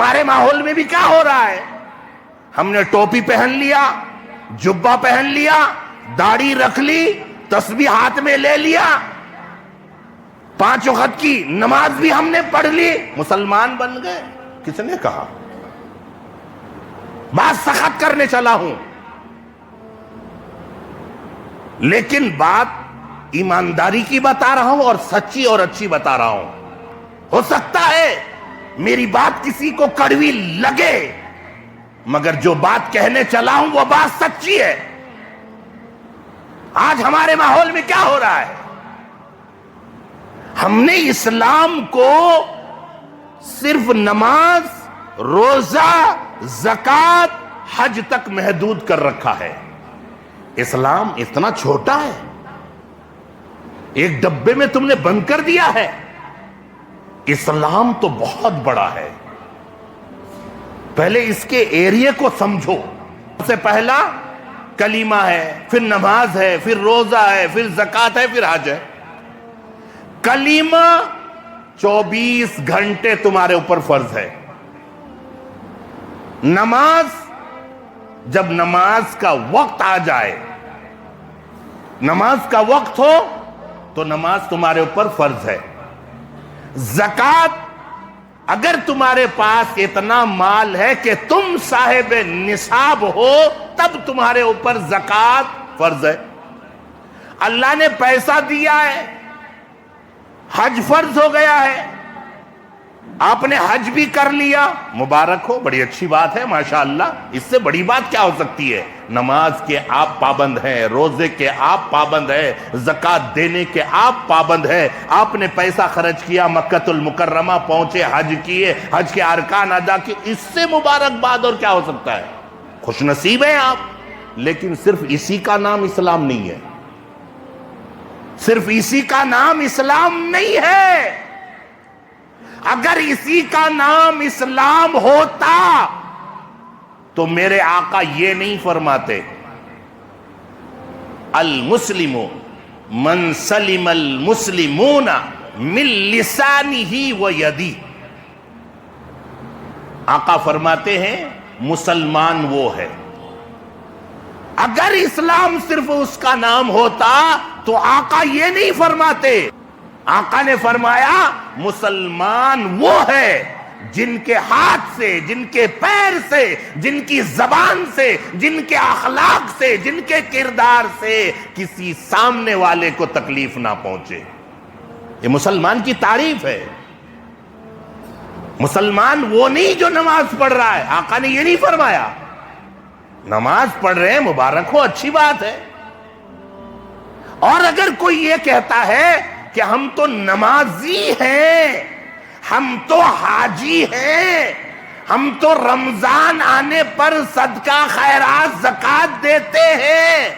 ہمارے ماحول میں بھی کیا ہو رہا ہے؟ ہم نے ٹوپی پہن لیا، جبہ پہن لیا، داڑھی رکھ لی، تسبیح ہاتھ میں لے لیا، 5 وقت کی نماز بھی ہم نے پڑھ لی، مسلمان بن گئے۔ کس نے کہا؟ بات سخت کرنے چلا ہوں، لیکن بات ایمانداری کی بتا رہا ہوں اور سچی اور اچھی بتا رہا ہوں۔ ہو سکتا ہے میری بات کسی کو کڑوی لگے، مگر جو بات کہنے چلا ہوں وہ بات سچی ہے۔ آج ہمارے ماحول میں کیا ہو رہا ہے؟ ہم نے اسلام کو صرف نماز، روزہ، زکوٰۃ، حج تک محدود کر رکھا ہے۔ اسلام اتنا چھوٹا ہے، ایک ڈبے میں تم نے بند کر دیا ہے۔ اسلام تو بہت بڑا ہے، پہلے اس کے ایریے کو سمجھو۔ سب سے پہلا کلمہ ہے، پھر نماز ہے، پھر روزہ ہے، پھر زکوٰۃ ہے، پھر حج ہے۔ کلمہ 24 گھنٹے تمہارے اوپر فرض ہے۔ نماز، جب نماز کا وقت آ جائے، نماز کا وقت ہو تو نماز تمہارے اوپر فرض ہے۔ زکوٰۃ، اگر تمہارے پاس اتنا مال ہے کہ تم صاحب نصاب ہو تب تمہارے اوپر زکوٰۃ فرض ہے۔ اللہ نے پیسہ دیا ہے، حج فرض ہو گیا ہے، آپ نے حج بھی کر لیا، مبارک ہو، بڑی اچھی بات ہے، ماشاءاللہ۔ اس سے بڑی بات کیا ہو سکتی ہے؟ نماز کے آپ پابند ہیں، روزے کے آپ پابند ہیں، زکوٰۃ دینے کے آپ پابند ہیں، آپ نے پیسہ خرچ کیا، مکۃ المکرمہ پہنچے، حج کیے، حج کے ارکان ادا کیے، اس سے مبارک بات اور کیا ہو سکتا ہے؟ خوش نصیب ہیں آپ۔ لیکن صرف اسی کا نام اسلام نہیں ہے، صرف اسی کا نام اسلام نہیں ہے۔ اگر اسی کا نام اسلام ہوتا تو میرے آقا یہ نہیں فرماتے المسلم من سلم المسلمون من لسانہ و یدہ۔ آقا فرماتے ہیں مسلمان وہ ہے، اگر اسلام صرف اس کا نام ہوتا تو آقا یہ نہیں فرماتے۔ آقا نے فرمایا مسلمان وہ ہے جن کے ہاتھ سے، جن کے پیر سے، جن کی زبان سے، جن کے اخلاق سے، جن کے کردار سے کسی سامنے والے کو تکلیف نہ پہنچے۔ یہ مسلمان کی تعریف ہے۔ مسلمان وہ نہیں جو نماز پڑھ رہا ہے، آقا نے یہ نہیں فرمایا۔ نماز پڑھ رہے ہیں، مبارک ہو، اچھی بات ہے۔ اور اگر کوئی یہ کہتا ہے کہ ہم تو نمازی ہیں، ہم تو حاجی ہیں، ہم تو رمضان آنے پر صدقہ خیرات زکوٰۃ دیتے ہیں،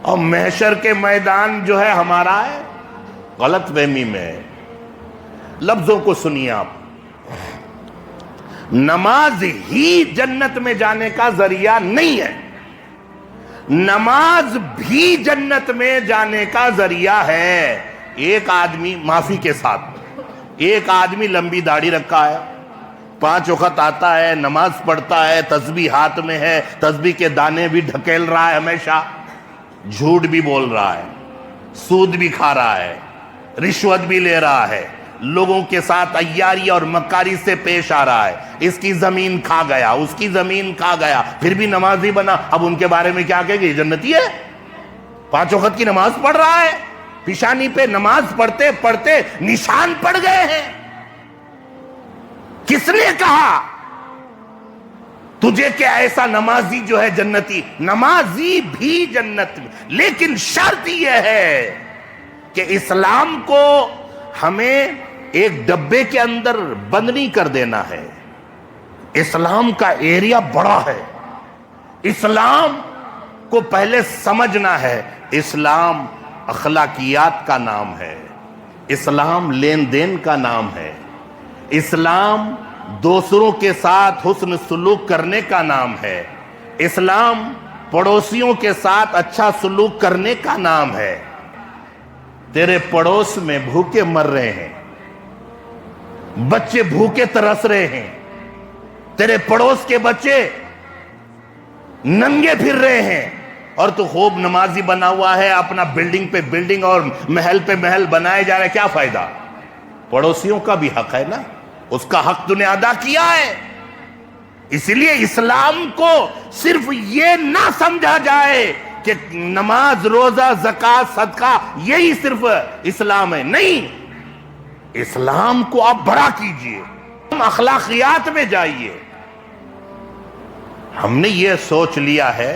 اور محشر کے میدان جو ہے ہمارا ہے، غلط فہمی میں ہے۔ لفظوں کو سنیے آپ، نماز ہی جنت میں جانے کا ذریعہ نہیں ہے، نماز بھی جنت میں جانے کا ذریعہ ہے۔ ایک آدمی، معافی کے ساتھ، ایک آدمی لمبی داڑھی رکھا ہے، 5 وقت آتا ہے، نماز پڑھتا ہے، تسبیح ہاتھ میں ہے، تسبیح کے دانے بھی ڈھکیل رہا ہے ہمیشہ، جھوٹ بھی بول رہا ہے، سود بھی کھا رہا ہے، رشوت بھی لے رہا ہے، لوگوں کے ساتھ عیاری اور مکاری سے پیش آ رہا ہے، اس کی زمین کھا گیا، اس کی زمین کھا گیا، پھر بھی نمازی بنا۔ اب ان کے بارے میں کیا کہے گی؟ جنتی ہے، 5 وقت کی نماز پڑھ رہا ہے، پیشانی پہ نماز پڑھتے پڑھتے نشان پڑ گئے ہیں۔ کس نے کہا تجھے کہ ایسا نمازی جو ہے جنتی؟ نمازی بھی جنت میں، لیکن شرط یہ ہے کہ اسلام کو ہمیں ایک ڈبے کے اندر بند نہیں کر دینا ہے۔ اسلام کا ایریا بڑا ہے، اسلام کو پہلے سمجھنا ہے۔ اسلام اخلاقیات کا نام ہے، اسلام لین دین کا نام ہے، اسلام دوسروں کے ساتھ حسن سلوک کرنے کا نام ہے، اسلام پڑوسیوں کے ساتھ اچھا سلوک کرنے کا نام ہے۔ تیرے پڑوس میں بھوکے مر رہے ہیں، بچے بھوکے ترس رہے ہیں، تیرے پڑوس کے بچے ننگے پھر رہے ہیں، اور تو خوب نمازی بنا ہوا ہے، اپنا بلڈنگ پہ بلڈنگ اور محل پہ محل بنائے جا رہے، کیا فائدہ؟ پڑوسیوں کا بھی حق ہے نا، اس کا حق تو نے ادا کیا ہے۔ اس لیے اسلام کو صرف یہ نہ سمجھا جائے کہ نماز، روزہ، زکوٰۃ، صدقہ یہی صرف اسلام ہے، نہیں، اسلام کو آپ بڑا کیجئے، اخلاقیات میں جائیے۔ ہم نے یہ سوچ لیا ہے